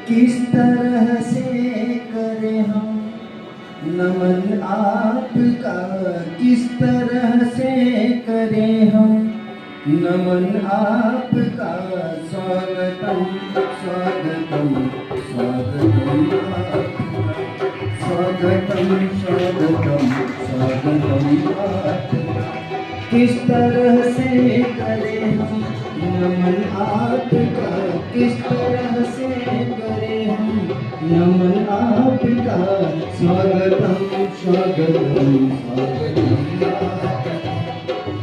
किस तरह से करें हम नमन आपका, किस तरह से करें हम नमन आपका। स्वागतम स्वागतम स्वागतम आपका, स्वागतम स्वागतम स्वागतम आपका। किस तरह से करें हम नमन आपका, किस तरह से करें हम नमन आपका। स्वागतम स्वागतम स्वागतम आपका,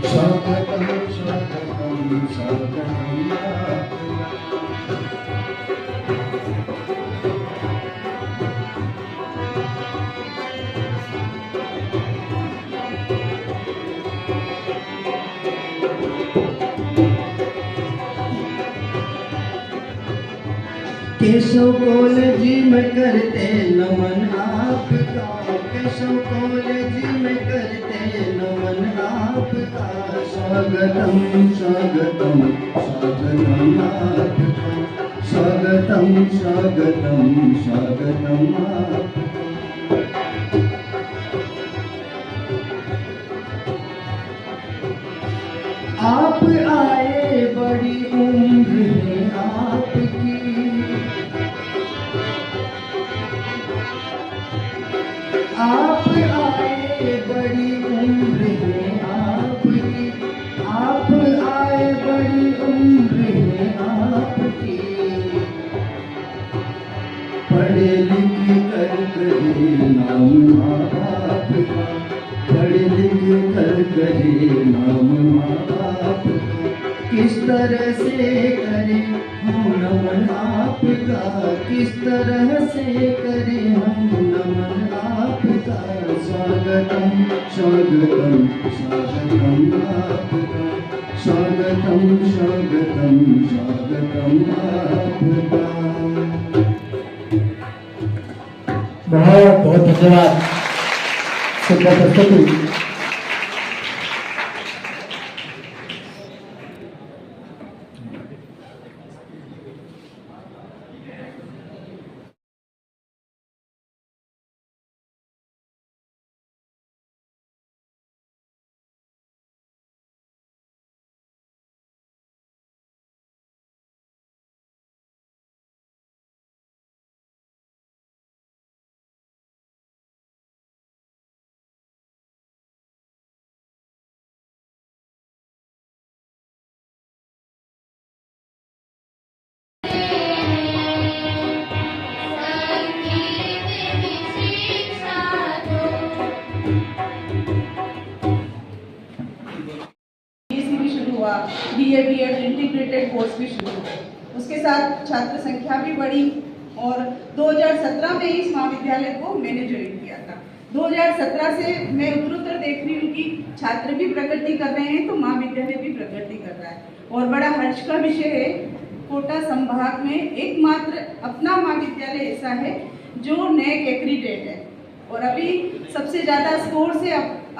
स्वागतम स्वागतम स्वागतम आपका। केशव कॉलेज में करते नमन आपका, केशव कॉलेज में करते नमन आपका। स्वागतम स्वागतम स्वागतम आपका, स्वागतम स्वागतम स्वागतम आपका। आप आए बड़ी उम्र है आपकी, आप आए बड़ी उम्र है आपकी, आप आए बड़ी उम्र है आपकी। पढ़े लिखे कर कहे नाम माँ बाप का, पढ़े लिखे कर कहे नाम माँ बाप का। किस तरह से करें हम नमन आपका, किस तरह से करें हम नमन आपका। स्वागतम स्वागतम स्वागतम आपका, स्वागतम स्वागतम स्वागतम आपका। बहुत बहुत धन्यवाद Shraddha Saraswati. BA BEd integrated course भी शुरू हुए, उसके साथ छात्र संख्या भी बढ़ी और 2017 में इस महाविद्यालय को मैंने ज्वाइन किया था। 2017 से मैं उत्तरोत्तर देख रही हूँ कि छात्र भी प्रगति कर रहे हैं तो महाविद्यालय भी प्रगति कर रहा है। और बड़ा हर्ष का विषय है, कोटा संभाग में एकमात्र अपना महाविद्यालय ऐसा है जो नेक एक्रीडेट है और अभी सबसे ज़्यादा स्कोर से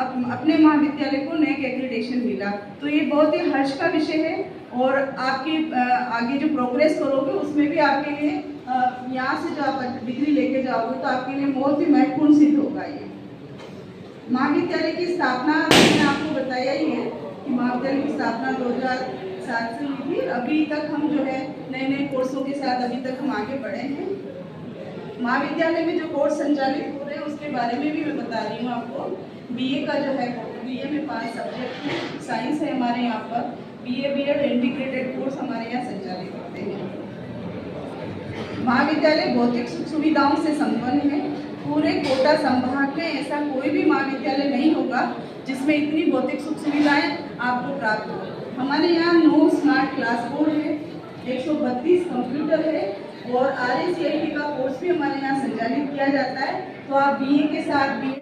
अपने महाविद्यालय को नेक एक्रीडेशन मिला। तो ये बहुत ही हर्ष का विषय है और आपकी आगे जो प्रोग्रेस करोगे उसमें भी आपके लिए यहाँ से जो आप डिग्री लेके जाओगे तो आपके लिए बहुत ही महत्वपूर्ण सिद्ध होगा। ये महाविद्यालय की स्थापना मैंने आपको बताया ही है कि महाविद्यालय की स्थापना 2007 से हुई थी। अभी तक हम जो है नए नए कोर्सों के साथ अभी तक हम आगे बढ़े हैं। महाविद्यालय में जो कोर्स संचालित हो रहे हैं उसके बारे में भी मैं बता रही हूँ आपको। बीए का जो है, बीए में 5 सब्जेक्ट हैं, साइंस है हमारे यहाँ पर, बीए बीएड इंटीग्रेटेड कोर्स हमारे यहाँ संचालित होते हैं। महाविद्यालय भौतिक सुख सुविधाओं से संपन्न है। पूरे कोटा संभाग में ऐसा कोई भी महाविद्यालय नहीं होगा जिसमें इतनी भौतिक सुख सुविधाएं आपको प्राप्त हो। हमारे यहाँ 9 स्मार्ट क्लास बोर्ड है, 132 कंप्यूटर है और RACIT का कोर्स भी हमारे यहाँ संचालित किया जाता है। तो आप बीए के साथ भी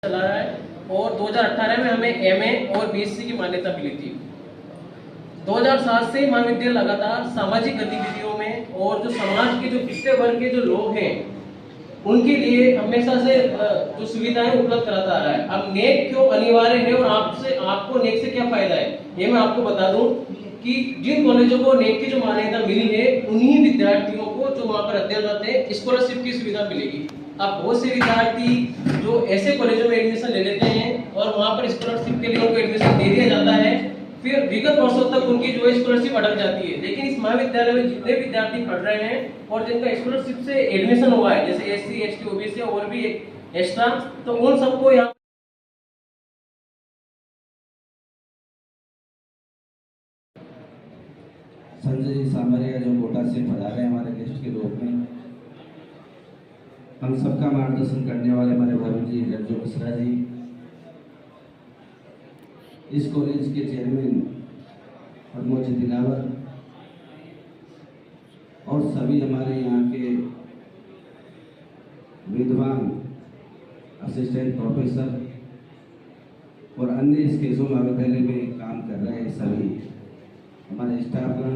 चला रहा है और 2018 में हमें एमए और बीएससी की मान्यता मिली थी। 2007 से महाविद्यालय लगातार सामाजिक गतिविधियों में और जो समाज के जो पिछड़े वर्ग के जो लोग हैं उनके लिए हमेशा से जो सुविधाएं उपलब्ध कराता आ रहा है। अब नेक क्यों अनिवार्य है और आपको नेक से क्या फायदा है, ये मैं आपको बता दूं कि जिन कॉलेजों को नेक की जो मान्यता मिली है उन्हीं विद्यार्थियों को जो वहां पर अध्ययनरत है स्कॉलरशिप की सुविधा मिलेगी। अब बहुत से विद्यार्थी जो ऐसे कॉलेजों में एडमिशन ले लेते हैं और वहां पर स्कॉलरशिप के लिए उनको एडमिशन दे दिया जाता है, फिर विगत वर्षों तक उनकी जो स्कॉलरशिप अटक जाती है। लेकिन इस महाविद्यालय में जितने विद्यार्थी पढ़ रहे हैं और जिनका स्कॉलरशिप से एडमिशन हुआ है, जैसे एससी, एसटी, ओबीसी और भी एक्स्ट्रा, तो उन सबको यहाँ संजय जी सामरिया जो कोटा से पधारे हैं हमारे गेस्ट के रूप में, हम सबका मार्गदर्शन करने वाले हमारे भाभी जी रज्जू मिश्रा जी, इस कॉलेज के चेयरमैन पद्मोज दिलावर और सभी हमारे यहाँ के विद्वान असिस्टेंट प्रोफेसर और अन्य इस केसों महाविद्यालय में काम कर रहे हैं सभी हमारे स्टाफगण,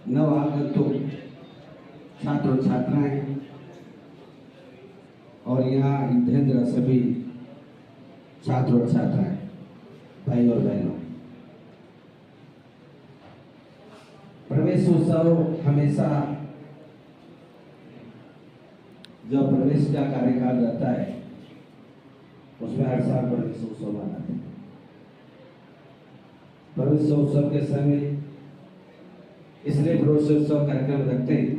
नवागंतुक छात्र और छात्राएं और यहाँ इंद्रेंद्र सभी छात्र और छात्राएं, भाई और बहनों, प्रवेश उत्सव हमेशा जो प्रवेश का कार्यकाल रहता है उसमें हर साल प्रवेश उत्सव मनाते हैं। प्रवेश उत्सव के समय इसलिए प्रवेश उत्सव कार्यक्रम रखते हैं,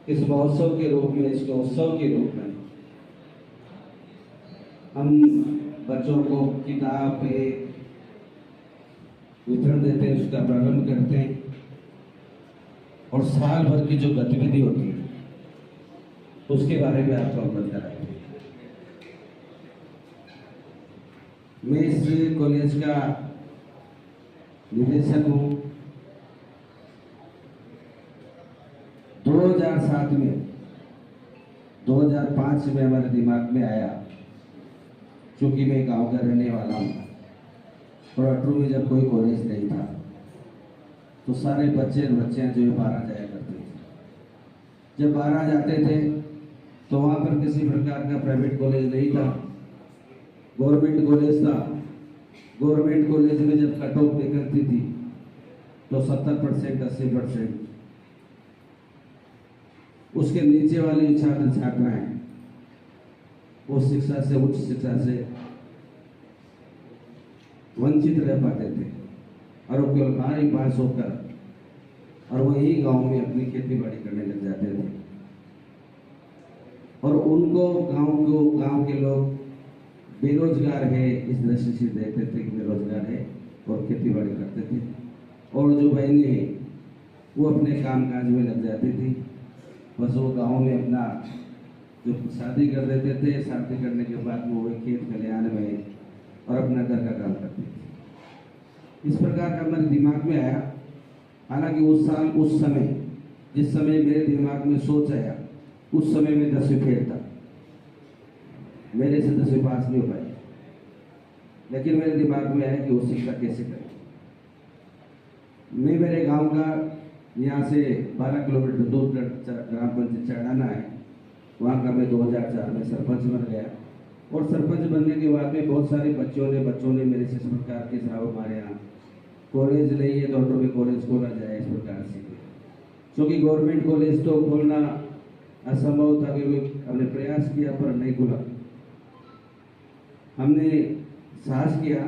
इस महोत्सव के रूप में, इसके उत्सव के रूप में हम बच्चों को किताब वितरण देते हैं, उसका प्रारंभ करते हैं और साल भर की जो गतिविधि होती है उसके बारे में आपको अवगत कराते हैं। मैं इस कॉलेज का निदेशक हूँ। 2007 में 2005 में हमारे दिमाग में आया, क्योंकि मैं गांव का रहने वाला हूँ और अटरू में जब कोई कॉलेज नहीं था तो सारे बच्चे जो 12 जाया करते थे। जब 12 जाते थे तो वहाँ पर किसी प्रकार का प्राइवेट कॉलेज नहीं था, गवर्नमेंट कॉलेज था। गवर्नमेंट कॉलेज में जब कट ऑफ निकलती थी तो 70%, 80%, उसके नीचे वाले जो छात्र छात्राएं वो शिक्षा से, उच्च शिक्षा से वंचित रह पाते थे और वो केवल 12वीं पास होकर और वही गांव में अपनी खेती बाड़ी करने लग जाते थे और उनको गांव के लोग बेरोजगार है इस दृष्टि से देखते थे कि बेरोजगार है और खेती बाड़ी करते थे, और जो बहनें हैं वो अपने काम काज में लग जाती थी। बस वो गांव में अपना जो शादी कर देते थे, शादी करने के बाद वो खेत खलिहान में और अपना घर का काम करते थे। इस प्रकार का हमारे दिमाग में आया। हालांकि उस साल, उस समय, जिस समय मेरे दिमाग में सोच आया, उस समय मैं 10वीं फेल था, मेरे से 10वीं पास नहीं हो पाई, लेकिन मेरे दिमाग में आया कि वो शिक्षा कैसे करें। मैं मेरे गांव का यहाँ से 12 किलोमीटर दूर ग्राम पंचायत चढ़ाना है, वहाँ का मैं 2004 में सरपंच बन गया और सरपंच बनने के बाद में बहुत सारे बच्चों ने मेरे से इस प्रकार के साहब हमारे यहाँ कॉलेज नहीं है तो ऑटो में कॉलेज खोला जाए, इस प्रकार से, क्योंकि गवर्नमेंट कॉलेज तो खोलना असंभव था। हमने प्रयास किया पर नहीं खुला। हमने साहस किया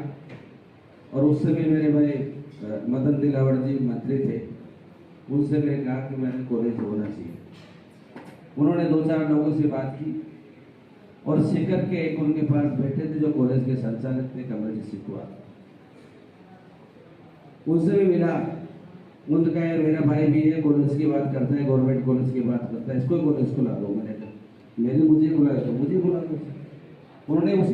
और उस समय मेरे भाई मदन दिलावर जी मंत्री थे, उनसे मैंने कहा कि मेरे कॉलेज होना चाहिए। उन्होंने 2-4 लोगों से बात की और सीकर के एक उनके पास बैठे थे जो कॉलेज के संचालक थे, कमल जी सिकुआ, उनसे भी मिला। उन्होंने कहा यार मेरा भाई भी है, कॉलेज की बात करता है, गवर्नमेंट कॉलेज की बात करता है, इसको कॉलेज खुला दो। मैंने कहा मुझे बुलाया तो मुझे बुला दो। उन्होंने उसी